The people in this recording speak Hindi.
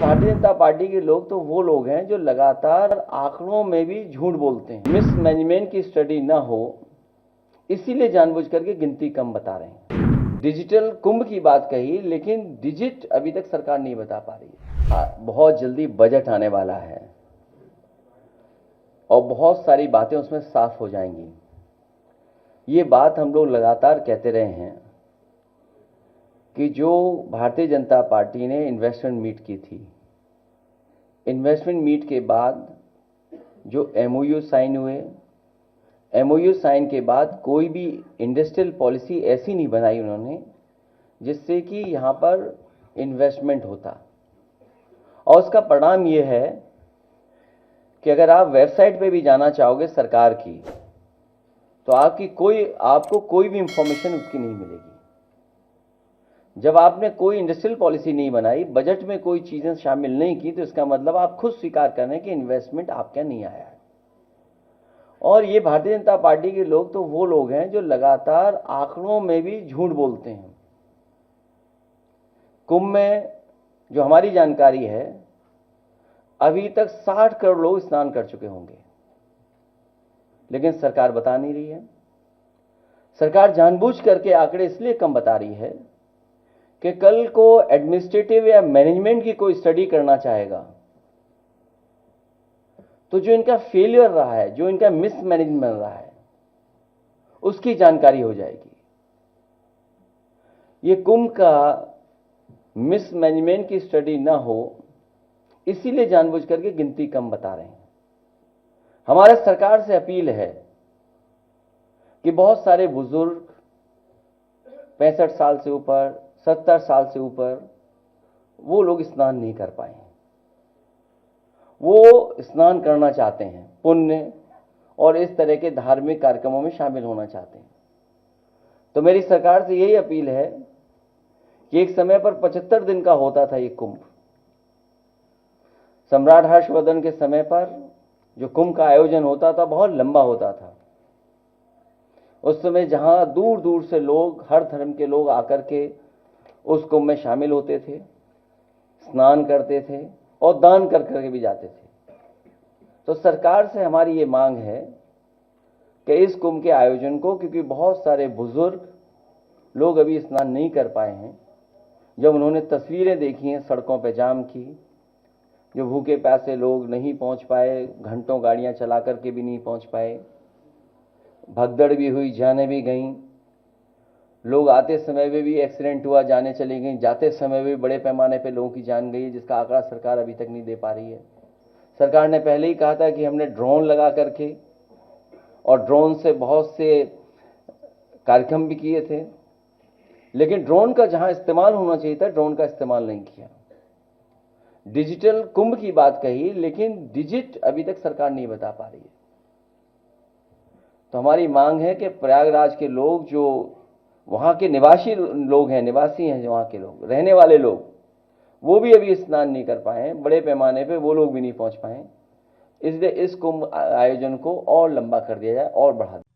भारतीय जनता पार्टी के लोग तो वो लोग हैं जो लगातार आंकड़ों में भी झूठ बोलते हैं। मिसमैनेजमेंट की स्टडी ना हो इसीलिए जानबूझ करके गिनती कम बता रहे हैं। डिजिटल कुंभ की बात कही, लेकिन डिजिट अभी तक सरकार नहीं बता पा रही है। बहुत जल्दी बजट आने वाला है और बहुत सारी बातें उसमें साफ हो जाएंगी। ये बात हम लोग लगातार कहते रहे हैं कि जो भारतीय जनता पार्टी ने इन्वेस्टमेंट मीट की थी, इन्वेस्टमेंट मीट के बाद जो एमओयू साइन हुए, एमओयू साइन के बाद कोई भी इंडस्ट्रियल पॉलिसी ऐसी नहीं बनाई उन्होंने जिससे कि यहाँ पर इन्वेस्टमेंट होता। और उसका परिणाम ये है कि अगर आप वेबसाइट पे भी जाना चाहोगे सरकार की, तो आपको कोई भी इंफॉर्मेशन उसकी नहीं मिलेगी। जब आपने कोई इंडस्ट्रियल पॉलिसी नहीं बनाई, बजट में कोई चीजें शामिल नहीं की, तो इसका मतलब आप खुद स्वीकार कर रहे हैं कि इन्वेस्टमेंट आपके यहाँ नहीं आया है। और ये भारतीय जनता पार्टी के लोग तो वो लोग हैं जो लगातार आंकड़ों में भी झूठ बोलते हैं। कुंभ में जो हमारी जानकारी है, अभी तक 60 करोड़ लोग स्नान कर चुके होंगे, लेकिन सरकार बता नहीं रही है। सरकार जानबूझ करके आंकड़े इसलिए कम बता रही है कि कल को एडमिनिस्ट्रेटिव या मैनेजमेंट की कोई स्टडी करना चाहेगा तो जो इनका फेलियर रहा है, जो इनका मिसमैनेजमेंट रहा है, उसकी जानकारी हो जाएगी। ये कुंभ का मिसमैनेजमेंट की स्टडी ना हो इसीलिए जानबूझ करके गिनती कम बता रहे हैं। हमारे सरकार से अपील है कि बहुत सारे बुजुर्ग 65 साल से ऊपर, 70 साल से ऊपर, वो लोग स्नान नहीं कर पाए। वो स्नान करना चाहते हैं, पुण्य और इस तरह के धार्मिक कार्यक्रमों में शामिल होना चाहते हैं। तो मेरी सरकार से यही अपील है कि एक समय पर 75 दिन का होता था ये कुंभ। सम्राट हर्षवर्धन के समय पर जो कुंभ का आयोजन होता था बहुत लंबा होता था। उस समय जहां दूर दूर से लोग, हर धर्म के लोग आकर के उस कुंभ में शामिल होते थे, स्नान करते थे और दान कर करके भी जाते थे। तो सरकार से हमारी ये मांग है कि इस कुंभ के आयोजन को, क्योंकि बहुत सारे बुजुर्ग लोग अभी स्नान नहीं कर पाए हैं, जब उन्होंने तस्वीरें देखी हैं सड़कों पर जाम की, जो भूखे प्यासे लोग नहीं पहुंच पाए, घंटों गाड़ियां चला करके भी नहीं पहुंच पाए, भगदड़ भी हुई, जाने भी गईं, लोग आते समय में भी एक्सीडेंट हुआ, जाने चली गई, जाते समय भी बड़े पैमाने पे लोगों की जान गई, जिसका आंकड़ा सरकार अभी तक नहीं दे पा रही है। सरकार ने पहले ही कहा था कि हमने ड्रोन लगा करके, और ड्रोन से बहुत से कार्यक्रम भी किए थे, लेकिन ड्रोन का जहां इस्तेमाल होना चाहिए था, ड्रोन का इस्तेमाल नहीं किया। डिजिटल कुंभ की बात कही, लेकिन डिजिट अभी तक सरकार नहीं बता पा रही है। तो हमारी मांग है कि प्रयागराज के लोग, जो वहां के निवासी लोग हैं, निवासी हैं वहां के लोग, रहने वाले लोग, वो भी अभी स्नान नहीं कर पाए, बड़े पैमाने पे वो लोग भी नहीं पहुंच पाए। इसलिए इस कुंभ आयोजन को और लंबा कर दिया जाए और बढ़ा दिया।